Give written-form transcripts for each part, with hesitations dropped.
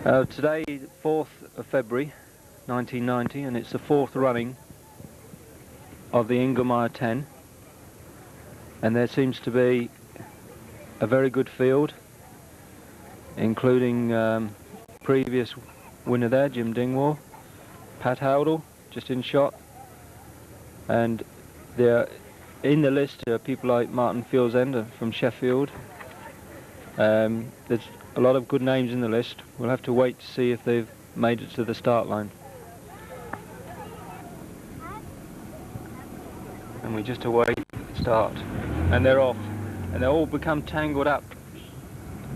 Today, 4th of February 1990, and it's the fourth running of the Inglemire 10, and there seems to be a very good field, including previous winner there, Jim Dingwall, Pat Howdle, just in shot, and there in the list are people like Martin Fieldsender from Sheffield. There's a lot of good names in the list. We'll have to wait to see if they've made it to the start line. And we just await the start. And they're off. And they all become tangled up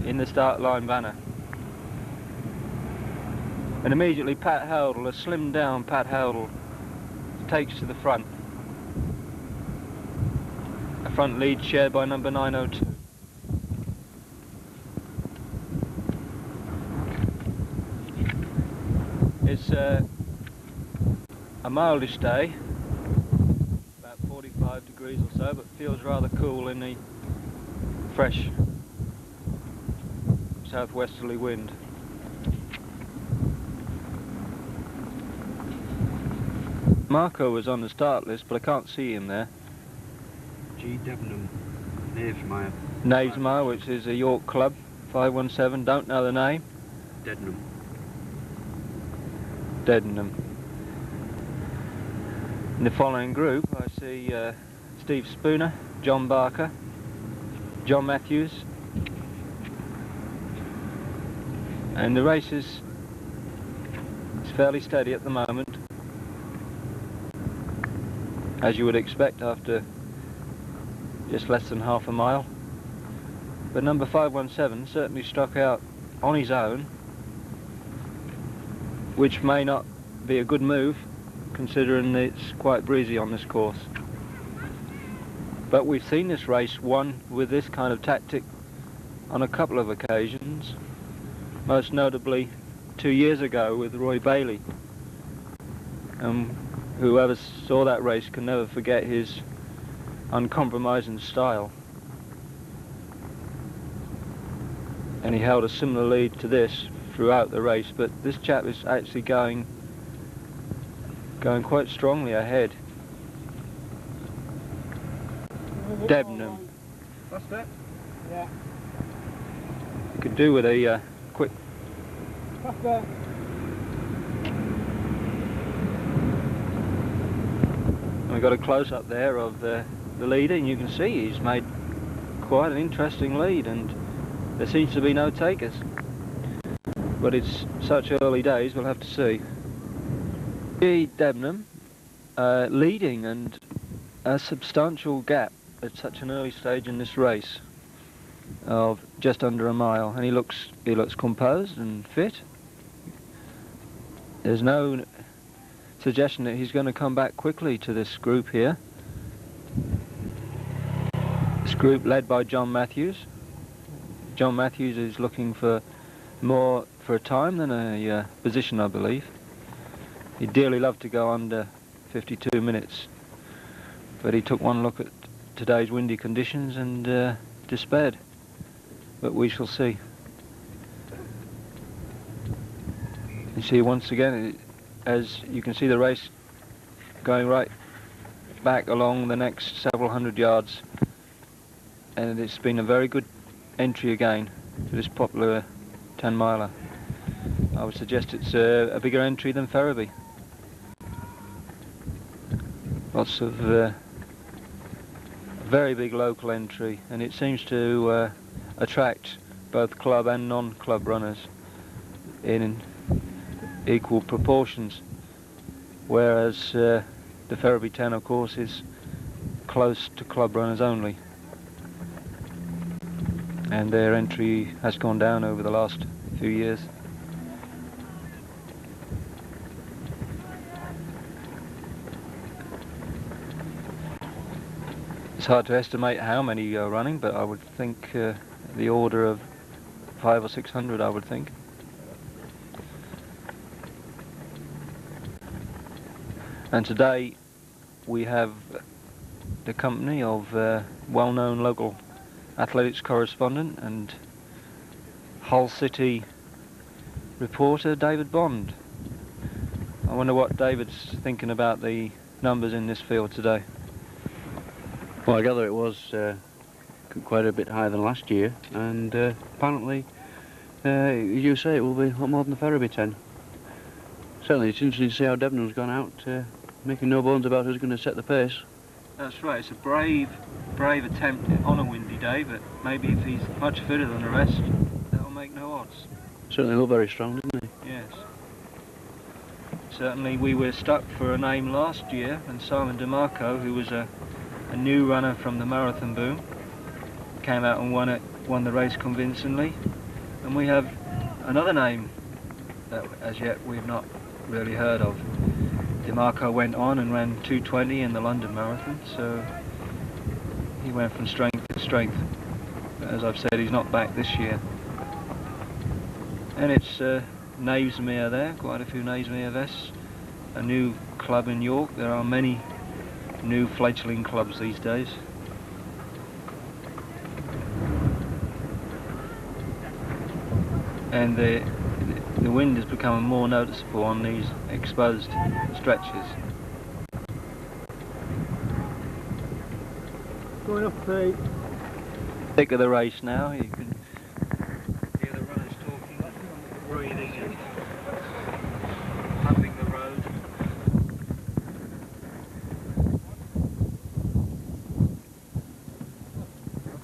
in the start line banner. And immediately Pat Howdle, a slimmed down Pat Howdle, takes to the front. A front lead shared by number 902. It's a mildish day, about 45 degrees or so, but feels rather cool in the fresh southwesterly wind. Marco was on the start list, but I can't see him there. G. Debenham, Knavesmire. Knavesmire, which is a York club, 517, don't know the name. Debenham. Debenham. In the following group, I see Steve Spooner, John Barker, John Matthews, and the race is fairly steady at the moment, as you would expect after just less than half a mile. But number 517 certainly struck out on his own, which may not be a good move considering it's quite breezy on this course. But we've seen this race won with this kind of tactic on a couple of occasions, most notably 2 years ago with Roy Bailey. Whoever saw that race can never forget his uncompromising style. And he held a similar lead to this throughout the race, but this chap is actually going quite strongly ahead. Debenham. That's it? Yeah. Could do with a quick... That's it. We got a close-up there of the leader, and you can see he's made quite an interesting lead, and there seems to be no takers. But it's such early days, we'll have to see. Debenham leading, and a substantial gap at such an early stage in this race of just under a mile, and he looks composed and fit. There's no suggestion that he's going to come back quickly to this group here. This group led by John Matthews. John Matthews is looking for more for a time than a position, I believe. He'd dearly love to go under 52 minutes, but he took one look at today's windy conditions and despaired. But we shall see. You see, once again, as you can see the race going right back along the next several hundred yards, and it's been a very good entry again to this popular 10-miler. I would suggest it's a bigger entry than Ferriby. Lots of very big local entry, and it seems to attract both club and non-club runners in equal proportions, whereas the Ferriby 10, of course, is close to club runners only, and their entry has gone down over the last few years. It's hard to estimate how many are running, but I would think the order of 500 or 600, I would think. And today we have the company of well-known local athletics correspondent and Hull City reporter David Bond. I wonder what David's thinking about the numbers in this field today. Well, I gather it was quite a bit higher than last year, and apparently, you say it will be a lot more than the Ferriby 10. Certainly, it's interesting to see how Debenham's gone out, making no bones about who's going to set the pace. That's right, it's a brave attempt on a windy day, but maybe if he's much fitter than the rest, that'll make no odds. Certainly looked very strong, didn't he? Yes. Certainly we were stuck for a name last year, and Simon DeMarco, who was a new runner from the marathon boom, came out and won the race convincingly. And we have another name that as yet we've not really heard of. DeMarco went on and ran 2:20 in the London Marathon, so he went from strength to strength. As I've said, he's not back this year. And it's Knavesmere there, quite a few Knavesmere vests. A new club in York. There are many new fledgling clubs these days. And the wind is becoming more noticeable on these exposed stretches. Going up the Thick of the race now, you can hear the runners talking, breathing and pumping the road.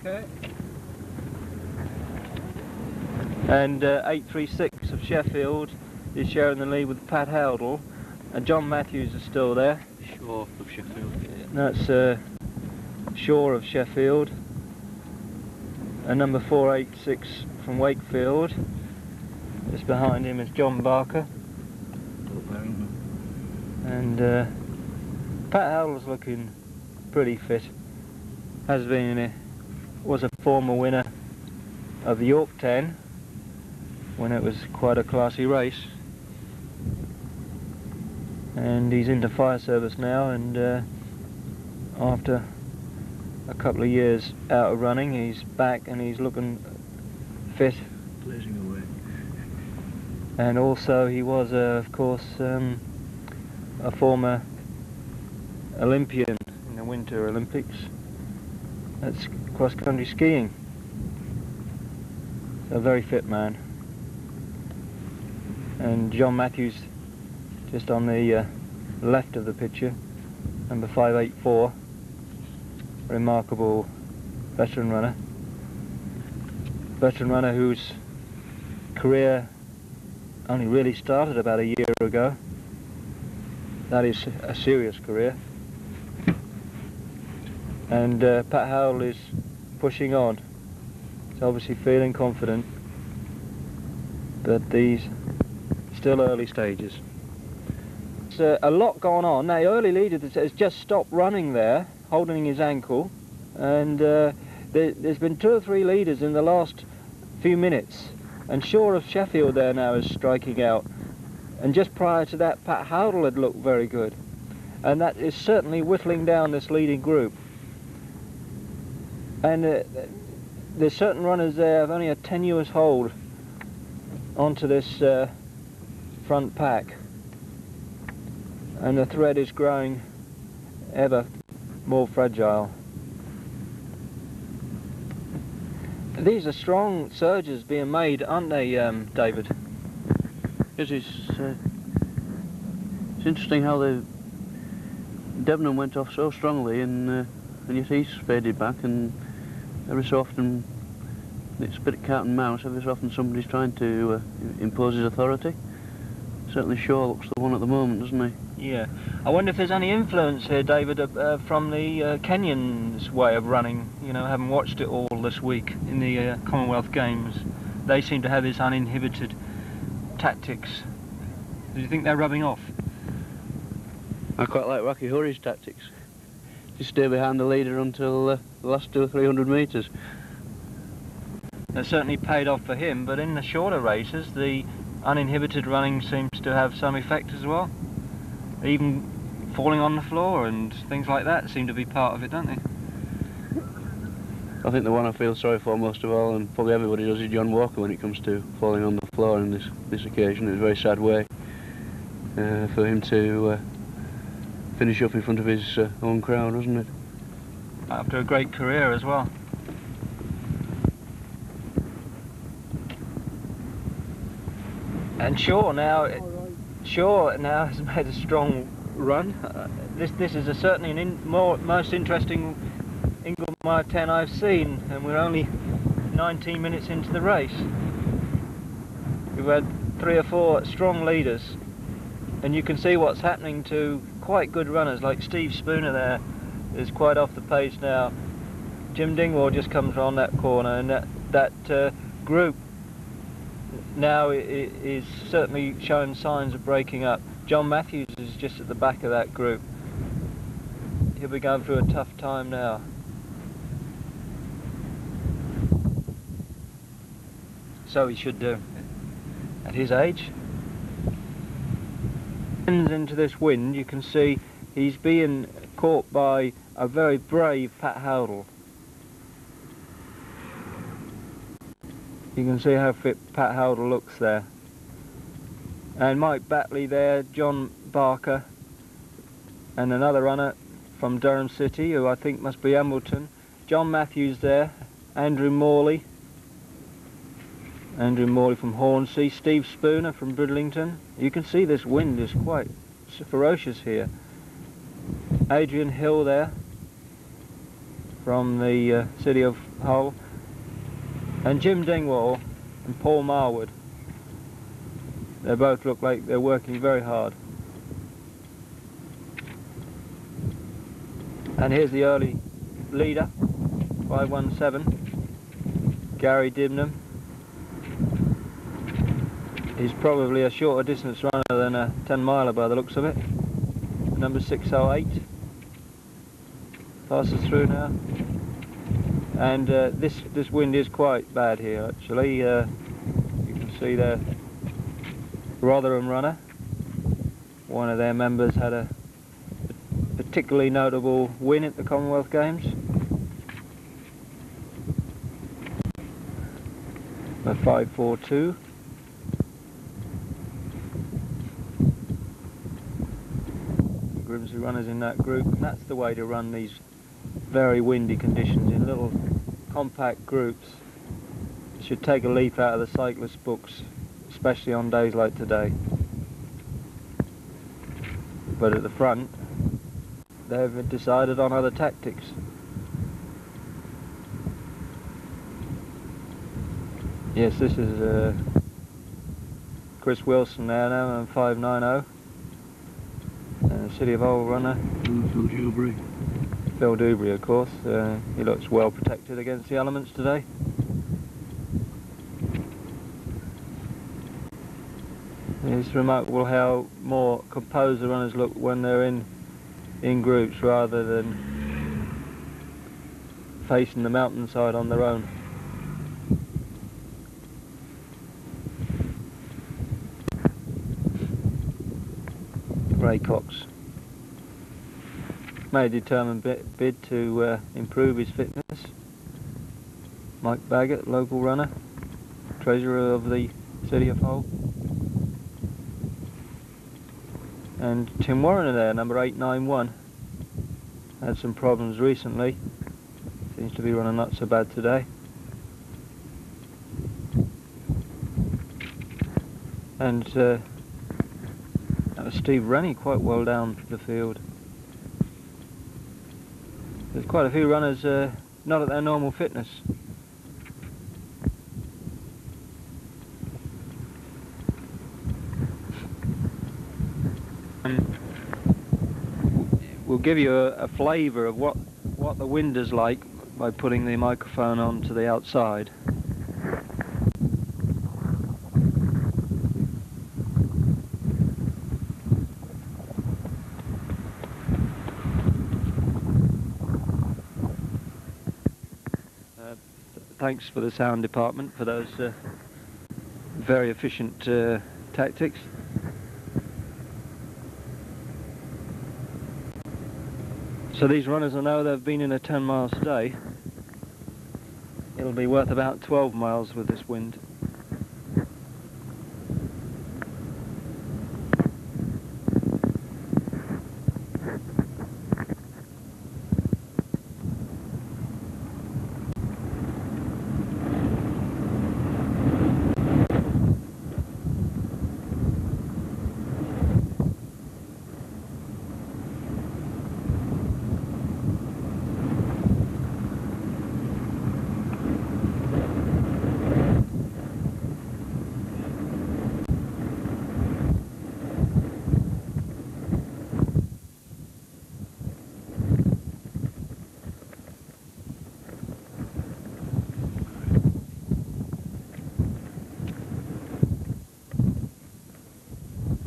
okay. And 836 of Sheffield is sharing the lead with Pat Howdle, and John Matthews is still there. Shaw of Sheffield. That's Shaw of Sheffield, and number 486 from Wakefield. Just behind him is John Barker, and Pat Howdle's looking pretty fit. Was a former winner of the York 10 when it was quite a classy race, and he's into fire service now, and after a couple of years out of running, he's back and he's looking fit. Blazing away. And also he was of course a former Olympian in the Winter Olympics. That's cross-country skiing. A very fit man. And John Matthews just on the left of the picture, number 584, remarkable veteran runner whose career only really started about a year ago. That is a serious career. And Pat Howdle is pushing on. He's obviously feeling confident, but these still early stages. There's a lot going on. Now, the early leader has just stopped running there, holding his ankle, and there's been 2 or 3 leaders in the last few minutes, and Shaw of Sheffield there now is striking out, and just prior to that Pat Howdle had looked very good, and that is certainly whittling down this leading group. And there's certain runners there have only a tenuous hold onto this front pack, and the thread is growing ever more fragile. These are strong surges being made, aren't they, David? Yes, it's interesting how Debenham went off so strongly, and yet he's faded back, and every so often it's a bit of cat and mouse. Every so often somebody's trying to impose his authority. Certainly Shaw looks the one at the moment, doesn't he? Yeah. I wonder if there's any influence here, David, from the Kenyans' way of running. You know, having watched it all this week in the Commonwealth Games, they seem to have this uninhibited tactics. Do you think they're rubbing off? I quite like Rocky Hurry's tactics. Just stay behind the leader until the last 200 or 300 metres. That certainly paid off for him, but in the shorter races, the uninhibited running seems to have some effect as well. Even falling on the floor and things like that seem to be part of it, don't they? I think the one I feel sorry for most of all, and probably everybody does, is John Walker when it comes to falling on the floor on this occasion. It was a very sad way for him to finish up in front of his own crowd, wasn't it? After a great career as well. And Shaw now has made a strong run. This is certainly most interesting Inglemire 10 I've seen, and we're only 19 minutes into the race. We've had 3 or 4 strong leaders, and you can see what's happening to quite good runners like Steve Spooner there is quite off the pace now. Jim Dingwall just comes around that corner, and that group now is certainly showing signs of breaking up. John Matthews is just at the back of that group. He'll be going through a tough time now. So he should do at his age. Into this wind, you can see he's being caught by a very brave Pat Howdle. You can see how fit Pat Howdle looks there. And Mike Batley there, John Barker, and another runner from Durham City, who I think must be Embleton. John Matthews there, Andrew Morley from Hornsea, Steve Spooner from Bridlington. You can see this wind is quite ferocious here. Adrian Hill there from the city of Hull, and Jim Dingwall and Paul Marwood. They both look like they're working very hard. And here's the early leader, 517, Gary Dibnam. He's probably a shorter distance runner than a 10 miler by the looks of it. Number 608 passes through now. And this wind is quite bad here actually. You can see there Rotherham runner. One of their members had a particularly notable win at the Commonwealth Games. A 542. Grimsby runners in that group, and that's the way to run these very windy conditions in little compact groups. You should take a leaf out of the cyclist books, especially on days like today. But at the front, they've decided on other tactics. Yes, this is Chris Wilson there now on 590. And the City of Hull runner. Phil Dewberry. Phil Dewberry, of course. He looks well protected against the elements today. It's remarkable how more composed the runners look when they're in groups rather than facing the mountainside on their own. Ray Cox made a determined bid to improve his fitness. Mike Baggett, local runner, treasurer of the City of Hull. And Tim Warren there, number 891. Had some problems recently. Seems to be running not so bad today. And that was Steve Rennie quite well down the field. There's quite a few runners not at their normal fitness. We'll give you a flavour of what the wind is like by putting the microphone on to the outside. Thanks for the sound department for those very efficient tactics. So these runners, I know they've been in a 10 miles today, It'll be worth about 12 miles with this wind.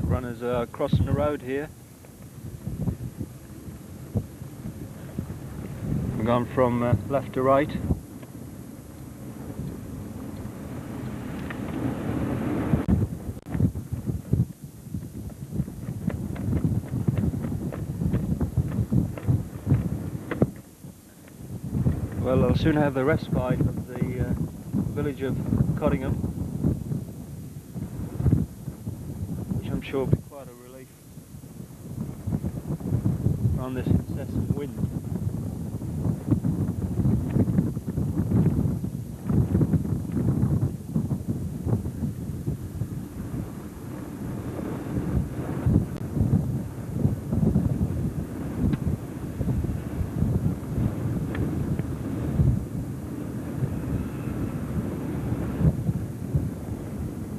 Runners are crossing the road here. We're going from left to right. Well, I'll soon have the respite of the village of Cottingham, which I'm sure will be quite a relief on this incessant wind.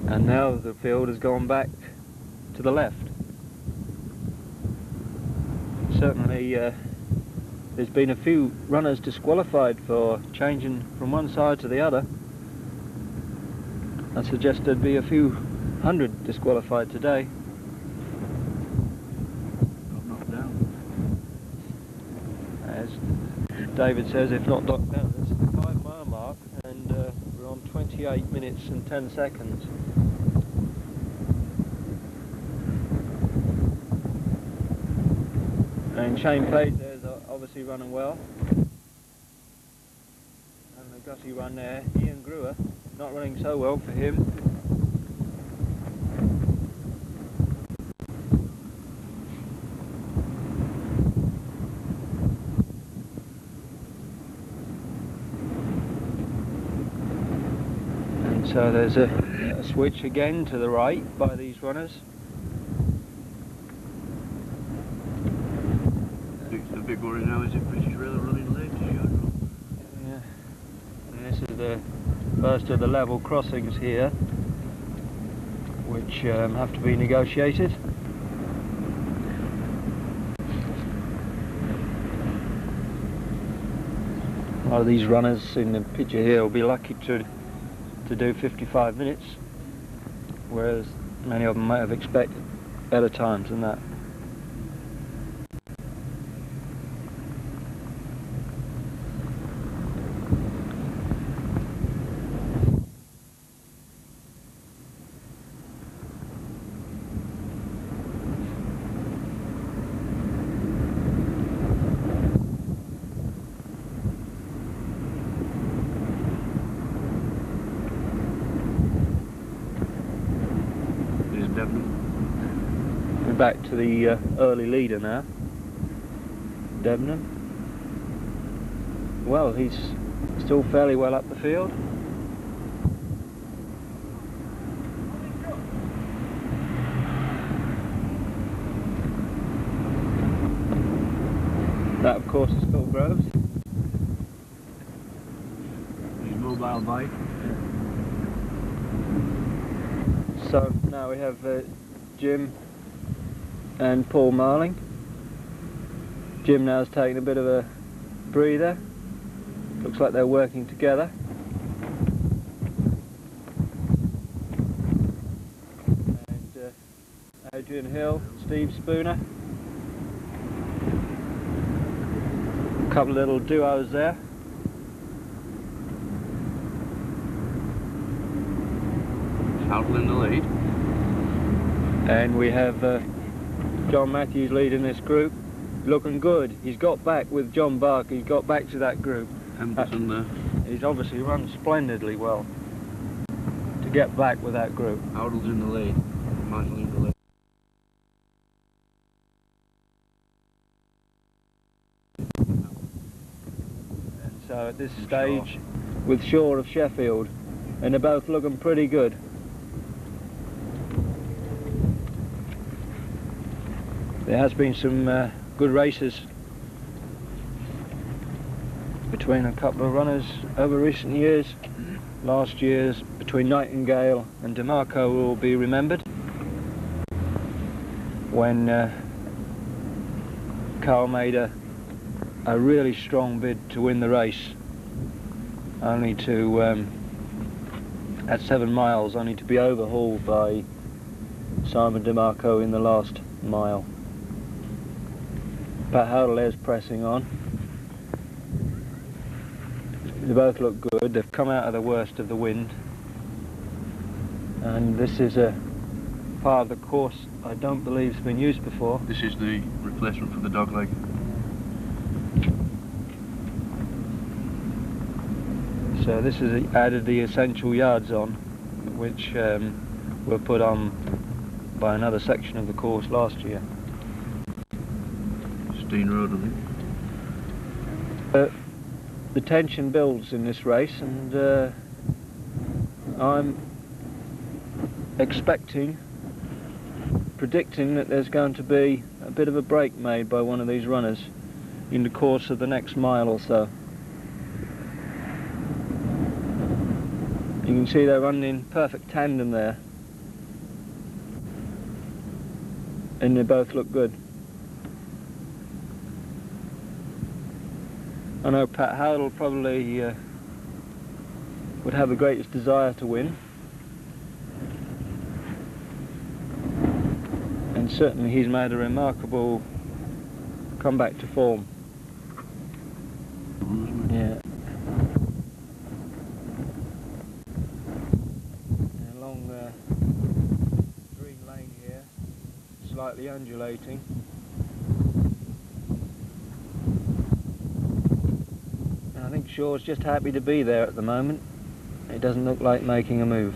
And now the field has gone back to the left. Certainly there's been a few runners disqualified for changing from one side to the other. I suggest there'd be a few hundred disqualified today. Got knocked down. As David says, if not knocked down. This is the 5 mile mark, and we're on 28 minutes and 10 seconds. And Shane Page there's obviously running well. And a gusty run there. Ian Greer, not running so well for him. And so there's a switch again to the right by these runners. The big worry now is if British Rail are running late as usual. Yeah. And this is the first of the level crossings here, which have to be negotiated. A lot of these runners in the picture here will be lucky to do 55 minutes, whereas many of them might have expected better times than that. We're back to the early leader now, Debenham. Well, he's still fairly well up the field. That, of course, is Phil Groves. His mobile bike. So now we have Jim and Paul Marling. Jim now's taking a bit of a breather. Looks like they're working together. And Adrian Hill, Steve Spooner. A couple of little duos there. Halton in the lead. And we have John Matthews leading this group, looking good. He's got back with John Barker, he's got back to that group. Henderson there. He's obviously run splendidly well to get back with that group. Howdle's in the lead. Michael in the lead. And so at this stage, with Shaw of Sheffield, and they're both looking pretty good. There has been some good races between a couple of runners over recent years. Last year's between Nightingale and DeMarco will be remembered, when Carl made a really strong bid to win the race, only to at 7 miles, only to be overhauled by Simon DeMarco in the last mile. Pat Howdle is pressing on. They both look good. They've come out of the worst of the wind, and this is a part of the course I don't believe has been used before. This is the replacement for the dogleg. So this has added the essential yards on, which were put on by another section of the course last year. Steen Road, I think. The tension builds in this race, and I'm predicting that there's going to be a bit of a break made by one of these runners in the course of the next mile or so. You can see they're running in perfect tandem there, and they both look good. I know Pat Howdle probably would have the greatest desire to win, and certainly he's made a remarkable comeback to form. Yeah. And along green lane here, slightly undulating. I think Shaw's just happy to be there at the moment. It doesn't look like making a move.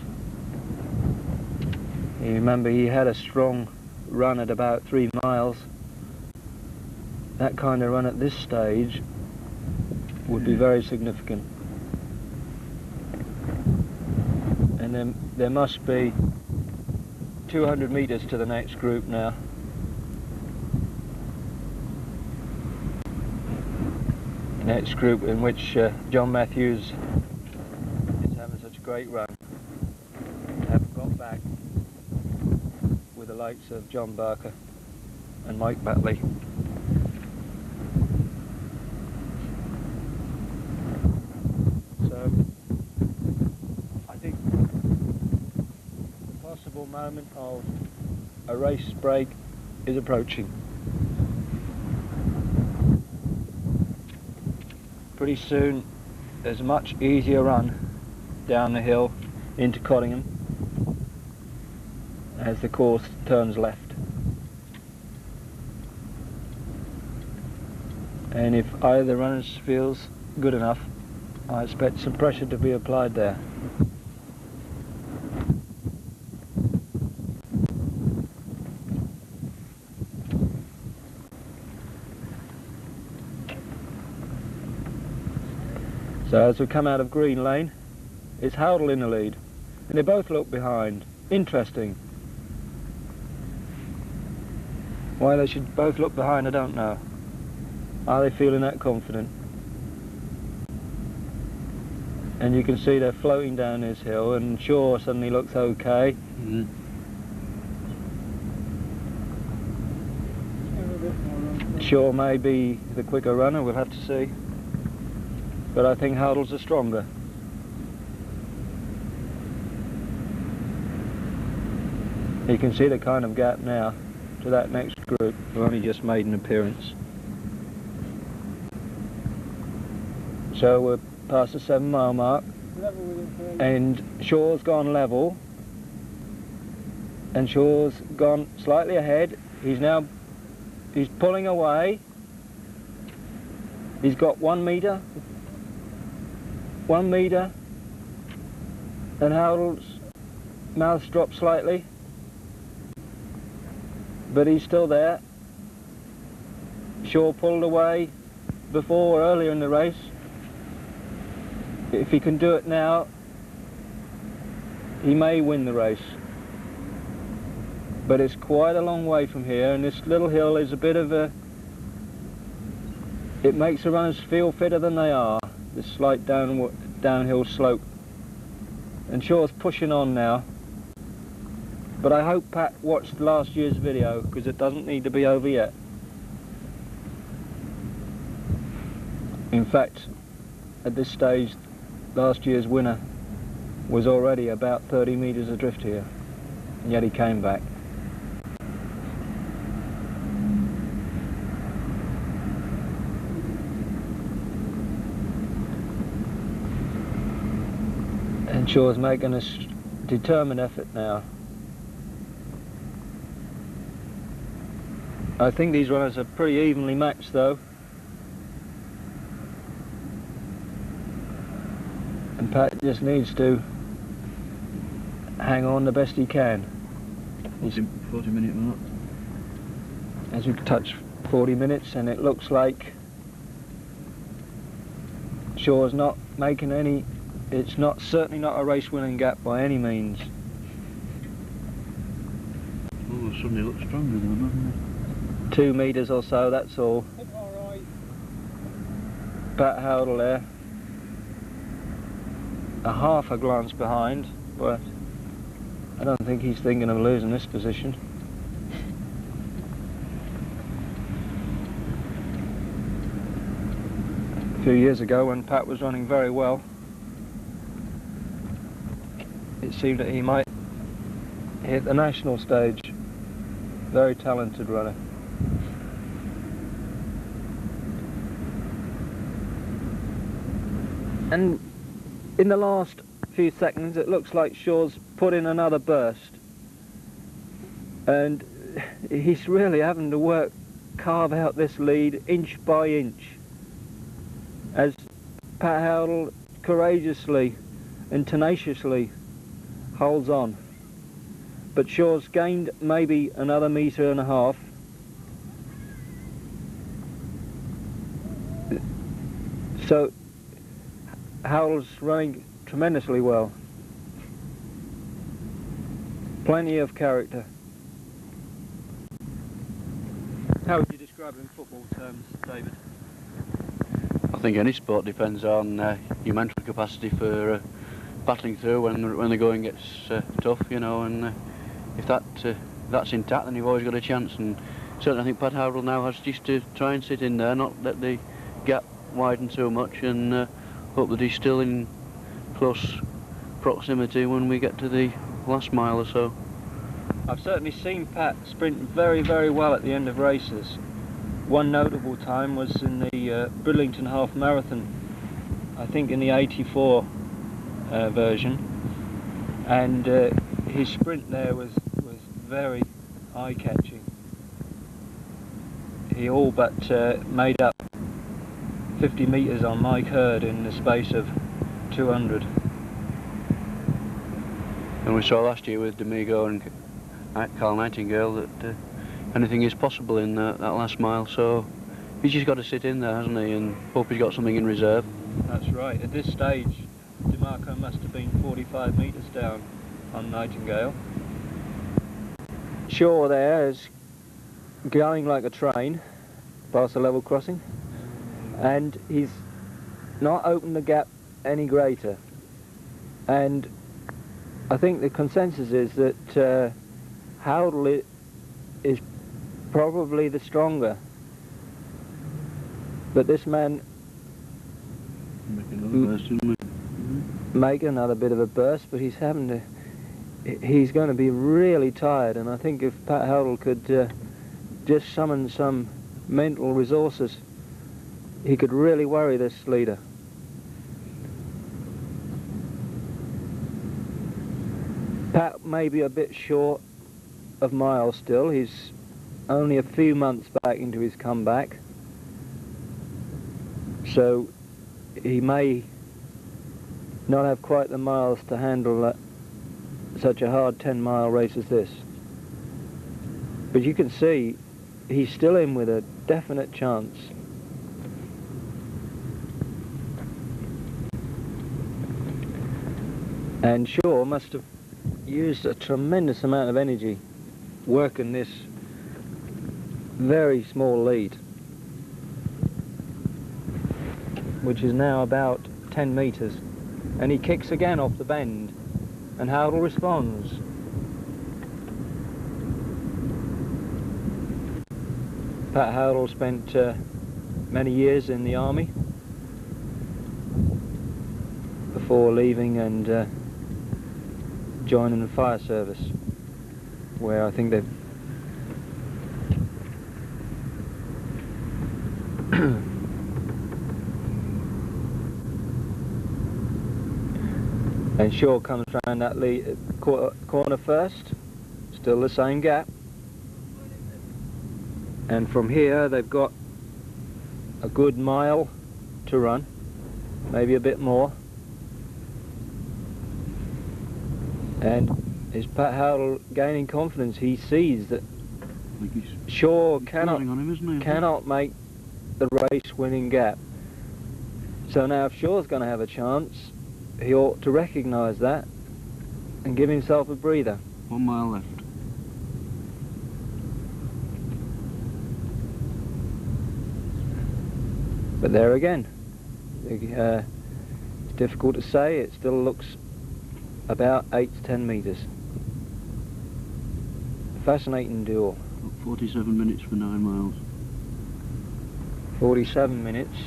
You remember he had a strong run at about 3 miles. That kind of run at this stage would be very significant. And then there must be 200 metres to the next group now. Next group in which John Matthews is having such a great run. Haven't got back with the likes of John Barker and Mike Batley. So I think the possible moment of a race break is approaching. Pretty soon there's a much easier run down the hill into Cottingham as the course turns left. And if either of the runners feels good enough, I expect some pressure to be applied there. So as we come out of Green Lane, it's Howdle in the lead, and they both look behind. Interesting. Why they should both look behind, I don't know. Are they feeling that confident? And you can see they're floating down this hill, and Shaw suddenly looks okay. Shaw may be the quicker runner, we'll have to see. But I think Howdle's the stronger. You can see the kind of gap now to that next group who only just made an appearance. So we're past the 7 mile mark, and Shaw's gone level, and Shaw's gone slightly ahead. He's pulling away. He's got 1 metre. 1 metre, and Howdle's mouth dropped slightly, but he's still there. Shaw pulled away before, earlier in the race. If he can do it now, he may win the race. But it's quite a long way from here, and this little hill is a bit of a... It makes the runners feel fitter than they are, this slight downhill slope. And Shaw's pushing on now. But I hope Pat watched last year's video, because it doesn't need to be over yet. In fact, at this stage, last year's winner was already about 30 metres adrift here, and yet he came back. And Shaw's making a determined effort now. I think these runners are pretty evenly matched though. And Pat just needs to hang on the best he can. 40-minute mark. As we touch 40 minutes, and it looks like Shaw's not making any... It's not certainly not a race-winning gap by any means. Oh, suddenly looks stronger though, doesn't it? 2 metres or so, that's all. Alright. Pat Howdle there. A half a glance behind, but I don't think he's thinking of losing this position. A few years ago, when Pat was running very well, it seemed that he might hit the national stage. Very talented runner. And in the last few seconds, it looks like Shaw's put in another burst, and he's really having to carve out this lead inch by inch, as Pat Howdle courageously and tenaciously holds on. But Shaw's gained maybe another metre and a half. So Howdle's running tremendously well. Plenty of character. How would you describe it in football terms, David? I think any sport depends on your mental capacity for battling through when the going gets tough, you know, and if that's intact, then you've always got a chance. And certainly I think Pat Howdle now has just to try and sit in there, not let the gap widen too much, and hope that he's still in close proximity when we get to the last mile or so. I've certainly seen Pat sprint very, very well at the end of races. One notable time was in the Bridlington Half Marathon, I think in the 84 version, and his sprint there was very eye-catching. He all but made up 50 metres on Mike Hurd in the space of 200. And we saw last year with Domingo and Carl Nightingale that anything is possible in that last mile, so he's just got to sit in there, hasn't he, and hope he's got something in reserve. That's right. At this stage, DeMarco must have been 45 metres down on Nightingale. Shaw there is going like a train past the level crossing, and he's not opened the gap any greater. And I think the consensus is that Howdle is probably the stronger, but this man make another bit of a burst, but he's going to be really tired. And I think if Pat Howdle could just summon some mental resources, he could really worry this leader. Pat may be a bit short of miles still. He's only a few months back into his comeback, so he may not have quite the miles to handle such a hard 10-mile race as this. But you can see he's still in with a definite chance. And Shaw must have used a tremendous amount of energy working this very small lead, which is now about 10 metres. And he kicks again off the bend, and Howdle responds. Pat Howdle spent many years in the army before leaving and joining the fire service, where I think they've and Shaw comes round that lead, corner first, still the same gap, and from here they've got a good mile to run, maybe a bit more. And is Pat Howdle gaining confidence? He sees that Shaw cannot make the race-winning gap. So now if Shaw's going to have a chance, he ought to recognise that and give himself a breather. 1 mile left. But there again, it's difficult to say. It still looks about 8 to 10 metres. Fascinating duel. 47 minutes for 9 miles. 47 minutes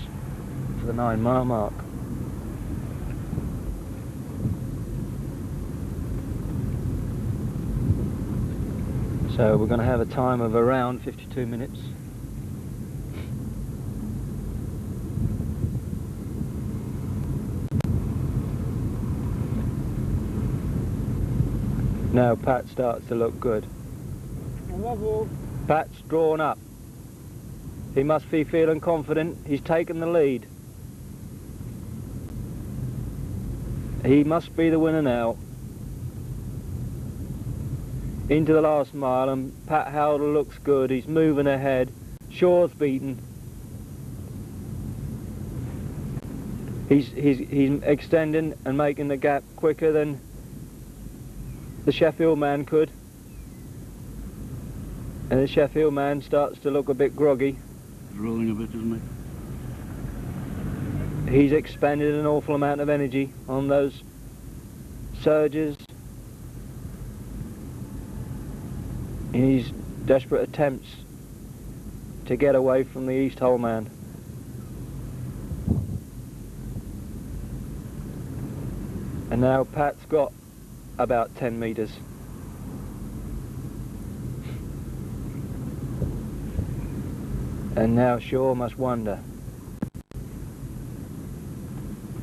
for the 9-mile mark. So we're going to have a time of around 52 minutes. Now Pat starts to look good. Pat's drawn up. He must be feeling confident. He's taken the lead. He must be the winner now. Into the last mile, and Pat Howdle looks good. He's moving ahead. Shaw's beaten. He's extending and making the gap quicker than the Sheffield man could. And the Sheffield man starts to look a bit groggy. He's rolling a bit, isn't he? He's expended an awful amount of energy on those surges in his desperate attempts to get away from the East Hull man. And now Pat's got about 10 metres. And now Shaw must wonder.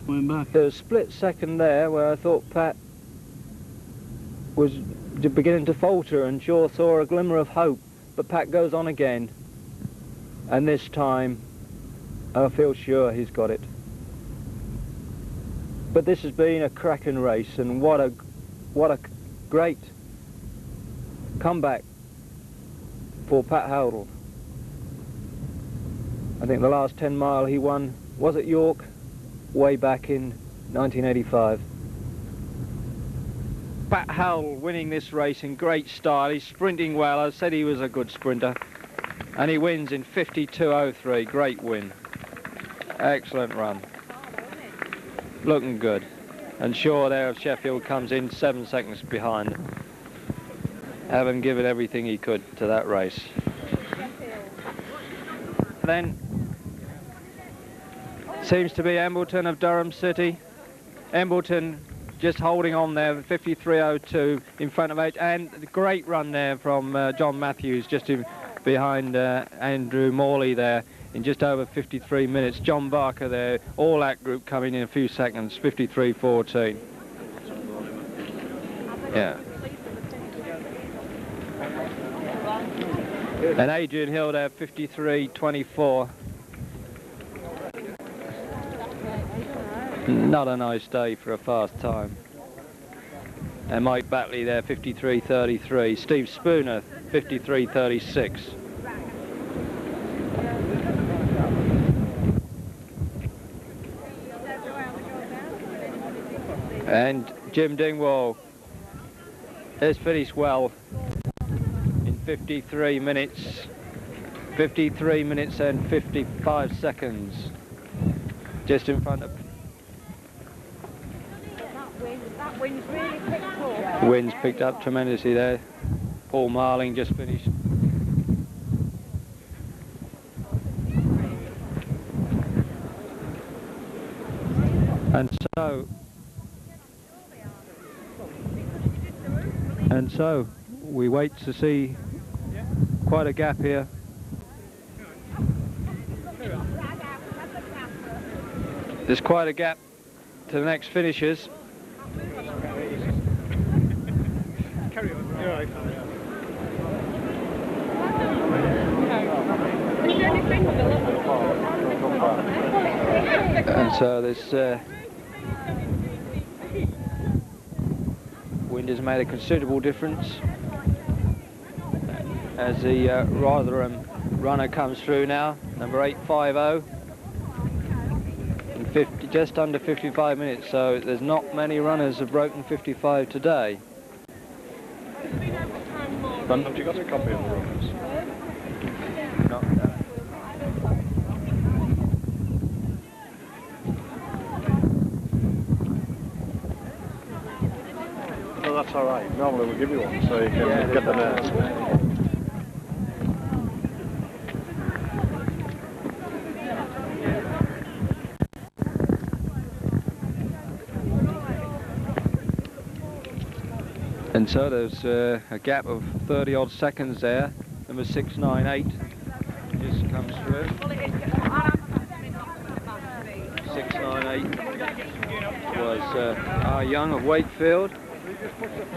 Going back. There was a split second there where I thought Pat was beginning to falter and Shaw saw a glimmer of hope, but Pat goes on again, and this time I feel sure he's got it. But this has been a cracking race, and what a great comeback for Pat Howdle. I think the last 10 mile he won was at York way back in 1985. Pat Howdle winning this race in great style. He's sprinting well. I said he was a good sprinter, and he wins in 52.03. Great win. Excellent run. Looking good. And Shaw there of Sheffield comes in 7 seconds behind, having given everything he could to that race. Then seems to be Embleton of Durham City. Embleton just holding on there, 53.02 in front of H, and a great run there from John Matthews, just behind Andrew Morley there in just over 53 minutes. John Barker there, all that group coming in a few seconds, 53.14. Yeah. And Adrian Hill there, 53.24. Not a nice day for a fast time. And Mike Batley there, 53.33. Steve Spooner, 53.36. And Jim Dingwall has finished well in 53 minutes and 55 seconds. Just in front of... That wind's really picked up. Wind's picked up tremendously there. Paul Marling just finished. And so we wait to see quite a gap here. There's quite a gap to the next finishers. And so this wind has made a considerable difference as the Rotherham runner comes through now, number 850, in just under 55 minutes, so there's not many runners have broken 55 today. Have you got a copy of the runners? No. Well, that's all right. Normally we'll give you one so you can get the names. And so there's a gap of 30 odd seconds there. Number 698 just comes through. 698 was R. Young of Wakefield.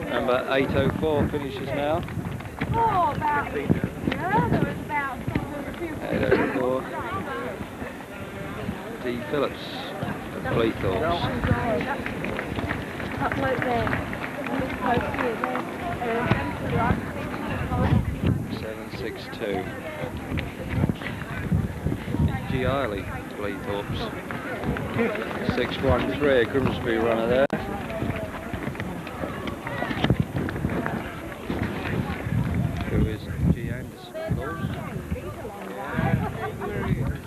Number 804 finishes now. 804. D. Phillips of Cleethorpes. 762. G. Eiley, Cleethorpes. 613, a Grimsby runner there. Who is G. Anderson, of course.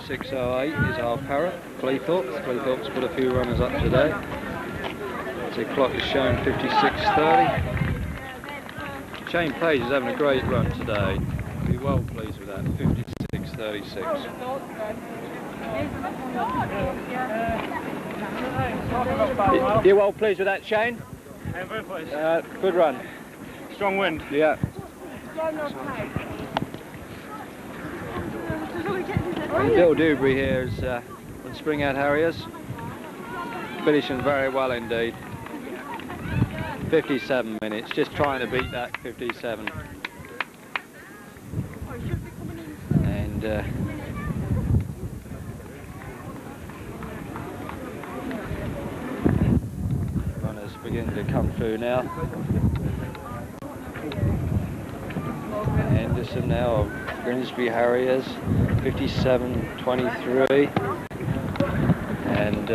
608 is our Parrot, Cleethorpes. Cleethorpes put a few runners up today. The clock is showing 56.30. Shane Page is having a great run today. Be well pleased with that, 56.36. You're well pleased with that, Shane? I am very pleased. Good run. Strong wind. Yeah. Bill Dewberry here is on Spring Out Harriers. Finishing very well indeed. 57 minutes, just trying to beat that 57. And runners begin to come through now. Anderson now of Grimsby Harriers, 57.23. And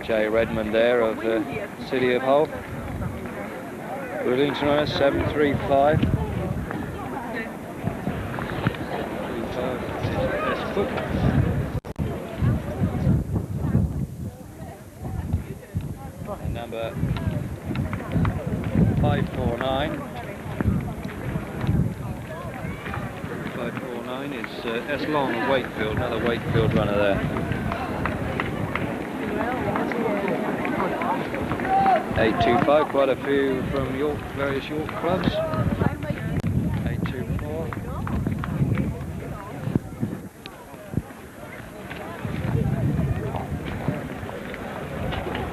Jay Redmond there of the City of Hull. Bridlington runner, 735. And number 549. 549 is S. Long of Wakefield, another Wakefield runner there. 825, quite a few from York, various York clubs. 824.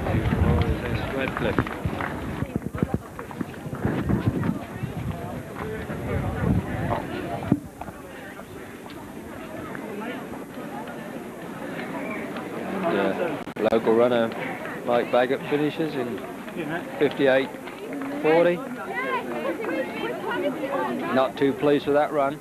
24 is S. Redcliffe. local runner Mike Baggett finishes in 58.40. Not too pleased with that run.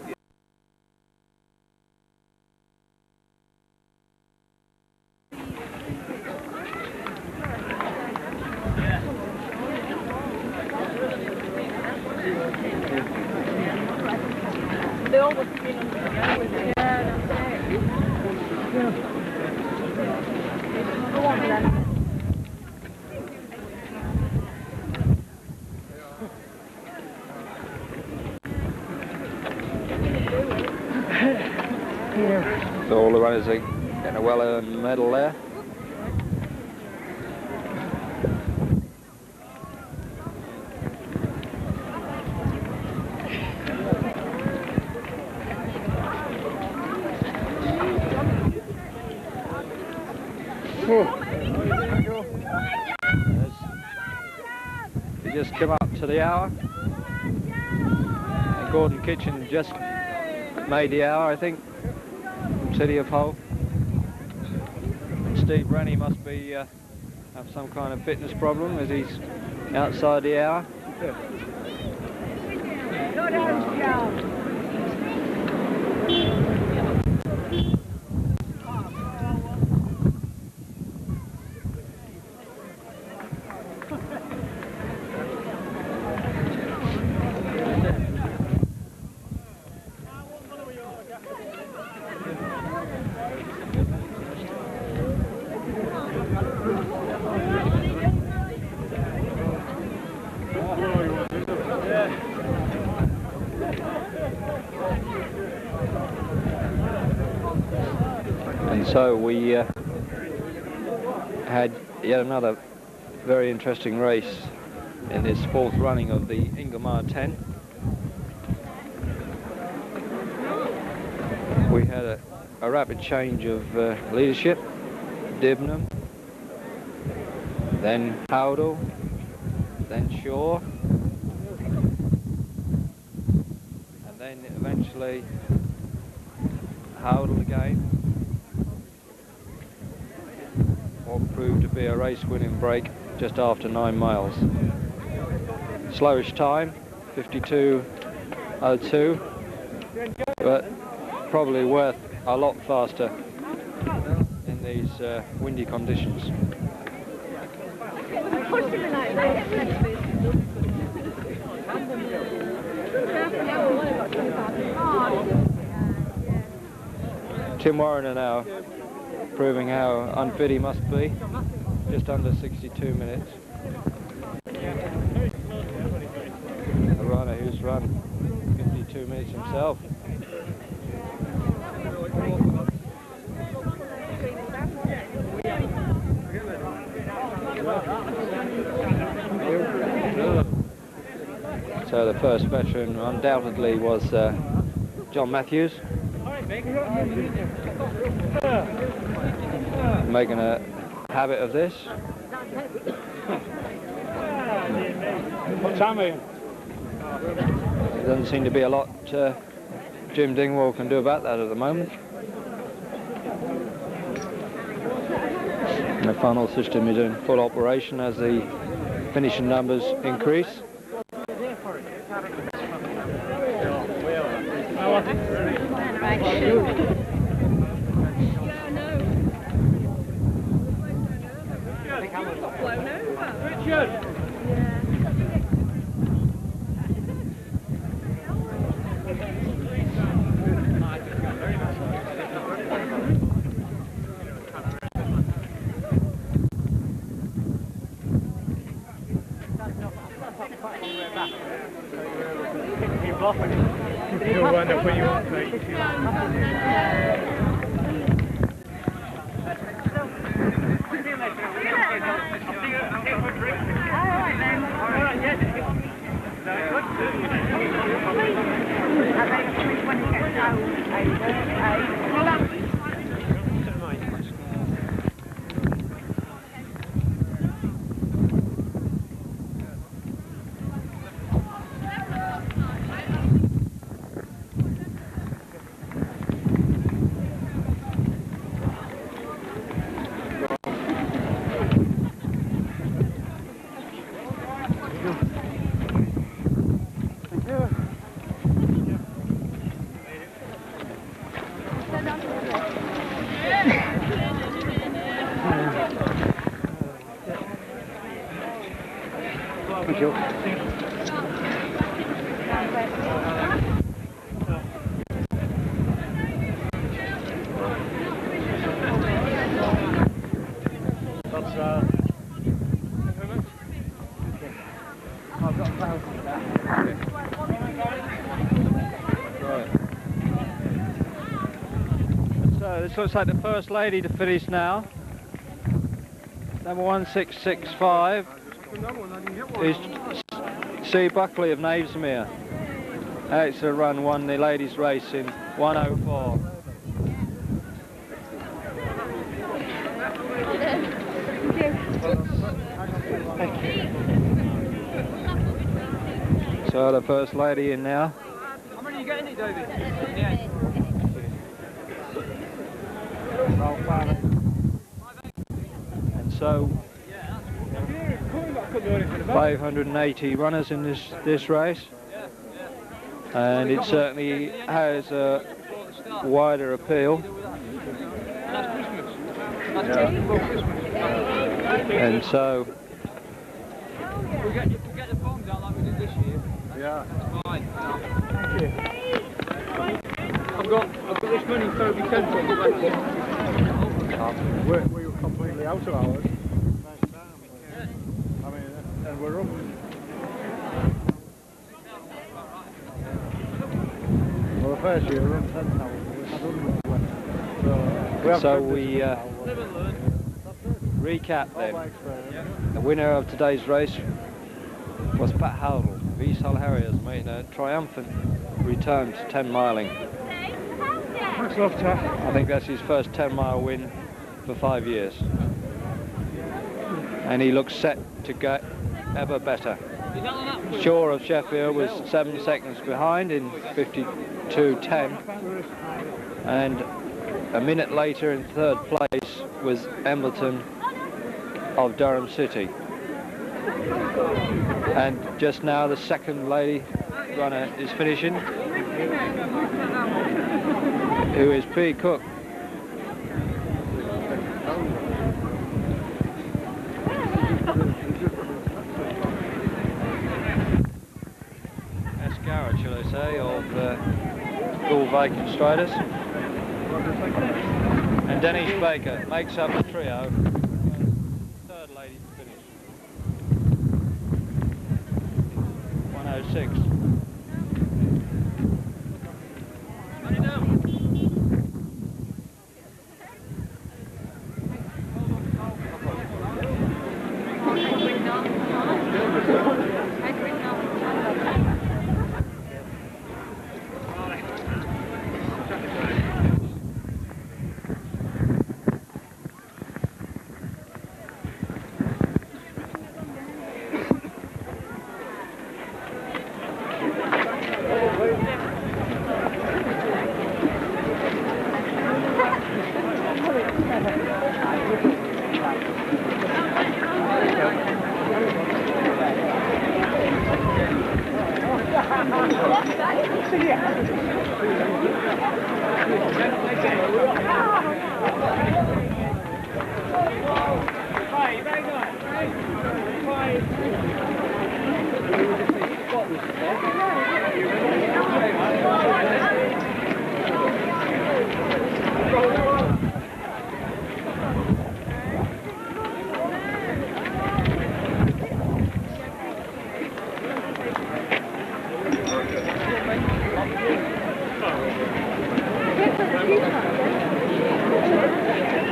They all must have been on the Go on then. So all the runners are getting a well-earned medal there. We just come up to the hour. And Gordon Kitchen just made the hour, I think, from City of Hull. And Steve Rennie must be have some kind of fitness problem as he's outside the hour. And so we had yet another very interesting race in this fourth running of the Inglemire 10. We had a rapid change of leadership. Dibnam, then Howdell, then Shaw, and then eventually Howdell again. What proved to be a race-winning break just after 9 miles. Slowish time, 52.02, but probably worth a lot faster in these windy conditions. Tim Warriner now proving how unfit he must be, just under 62 minutes. A runner who's run 52 minutes himself. So the first veteran undoubtedly was John Matthews, making a habit of this. What time are you? There doesn't seem to be a lot Jim Dingwall can do about that at the moment. And the funnel system is in full operation as the finishing numbers increase. You'll wind up where you want to. Thank you. That's I've got 1,000 there. Right. So this looks like the first lady to finish now. Number 1665 is C. Buckley of Knavesmere. Exeter Run won the ladies' race in 1:04. So the first lady in now. How many are you getting it, David? And so 580 runners in this race, and it certainly has a wider appeal. And so We get the bombs out like we did this year. Yeah. Fine. Thank you. I've got this money Toby sent me. We were completely out of ours. I mean, and we're up. Well, the first year we were on 10,000. We had 100 so we recap then. The winner of today's race was Pat Howell of East Hull Harriers, making a triumphant return to 10 miling. Thanks a lot, Tat. I think that's his first 10-mile win for 5 years. And he looks set to get ever better. Shaw of Sheffield was 7 seconds behind in 52.10, and a minute later in third place was Embleton of Durham City. And just now the second lady runner is finishing, who is P. Cook. Escarra, shall I say, of Bull Viking Striders. And Dennis Baker makes up the trio. Third lady to finish. 1:06.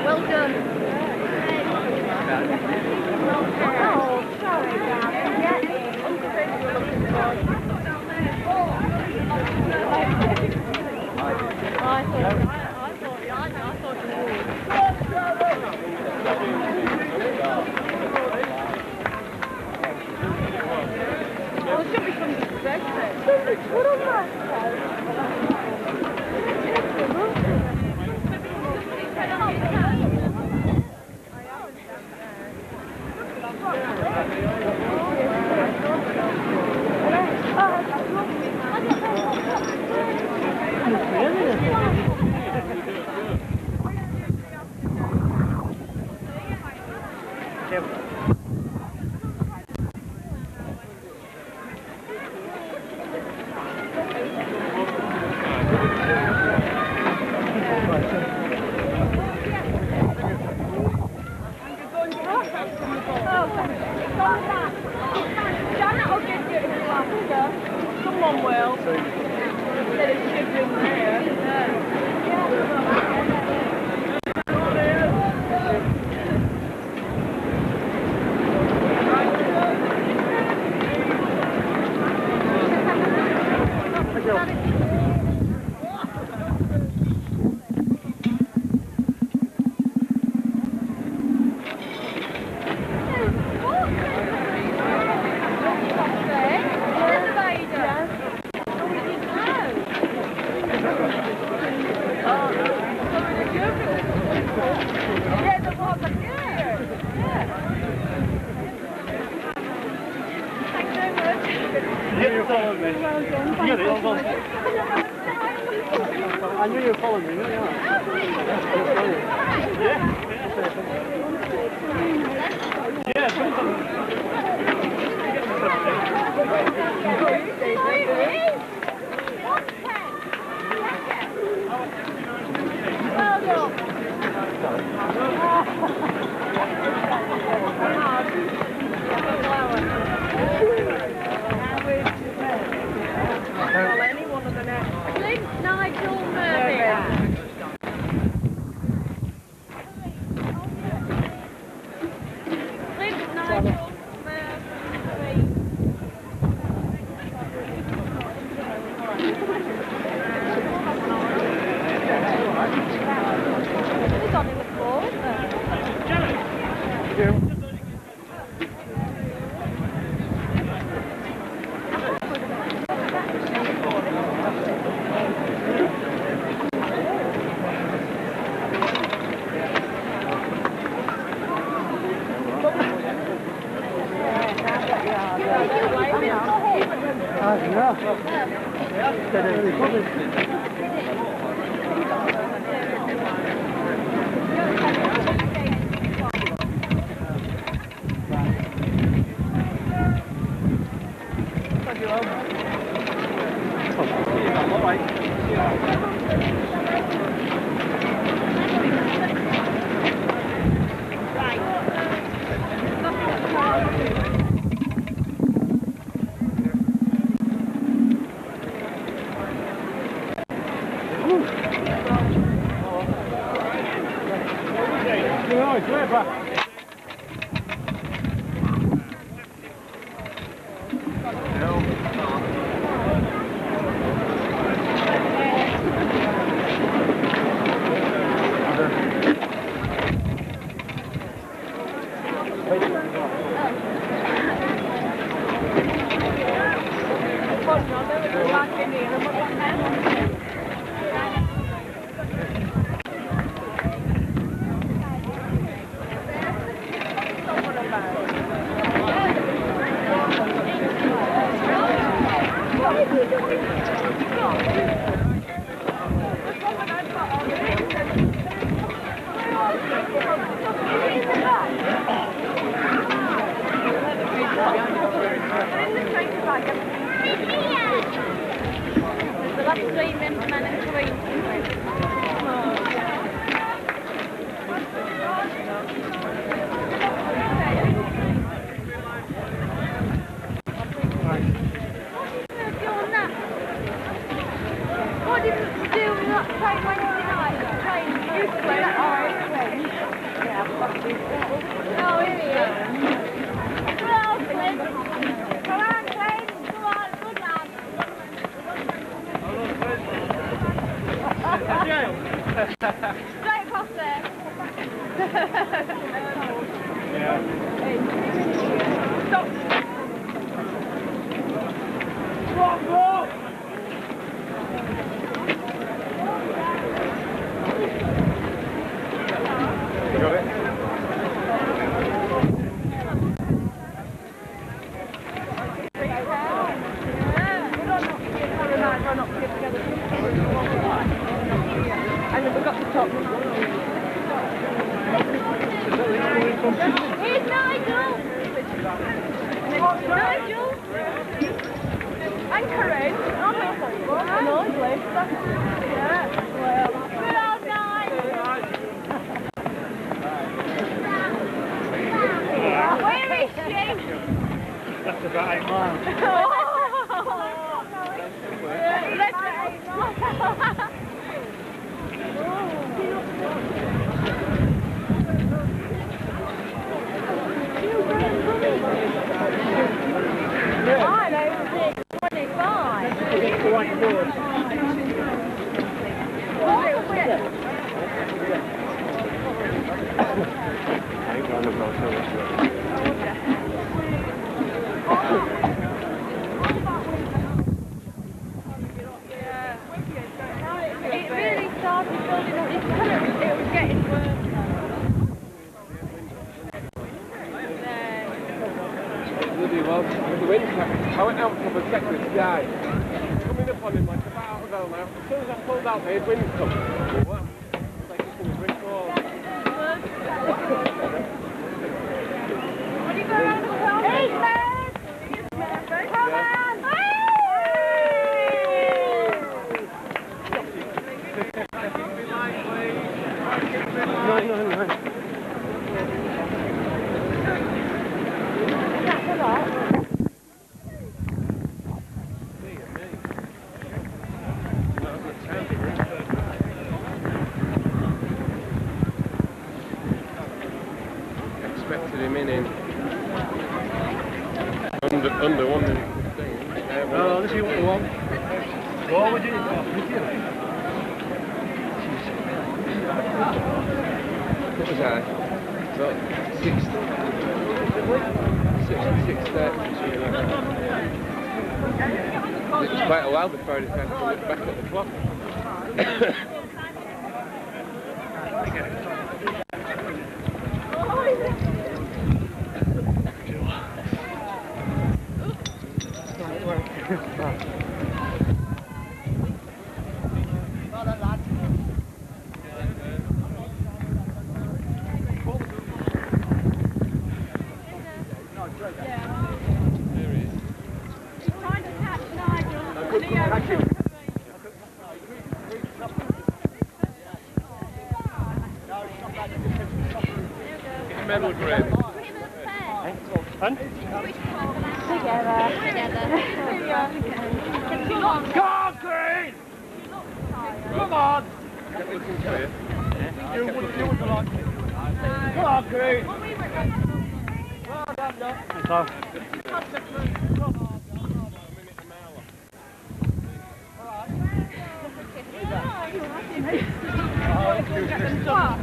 Well done. Oh, sorry, get it, hold on. I knew you were following me, yeah. Yeah, sometimes. Nigel Murphy. on the wind kept. I went out to protect this guy. Coming up on him like about a go now. As soon as I pulled out, the wind come. Wow. It's like it's going to bring more. What are you going on to tell me? Come on! No. That's a lot. Expected him in under 1 minute 15. No, this is what we want. What would you What was that? About 60. 66 there. It was quite a while before I decided to look back at the clock. Medal grade. And? Together. Come on, Green! Come on! Get looking for you. You wouldn't like it. Come on, Green! Thanks, Al.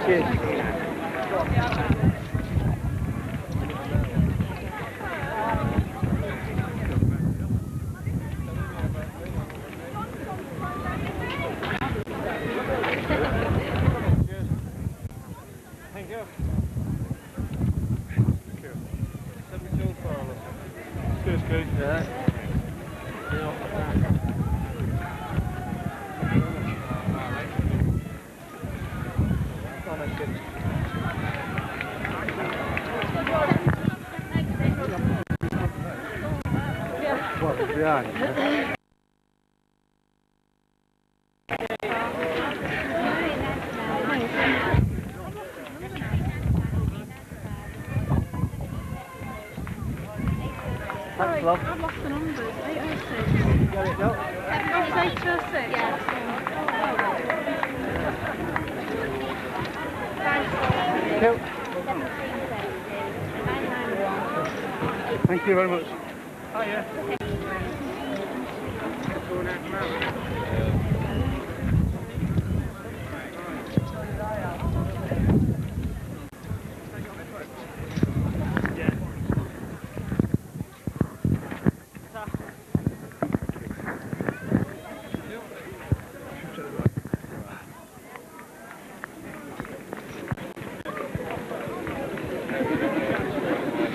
Cheers, Keith. Yeah. Behind. Thanks, love. I've lost the numbers. 806. You got it, no? Oh, it's 806? Yeah. Cool. Thank you very much. Oh, yeah.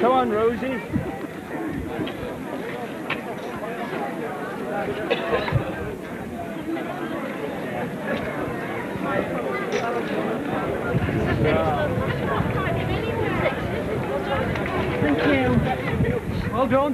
Come on, Rosie. Thank you. Well done.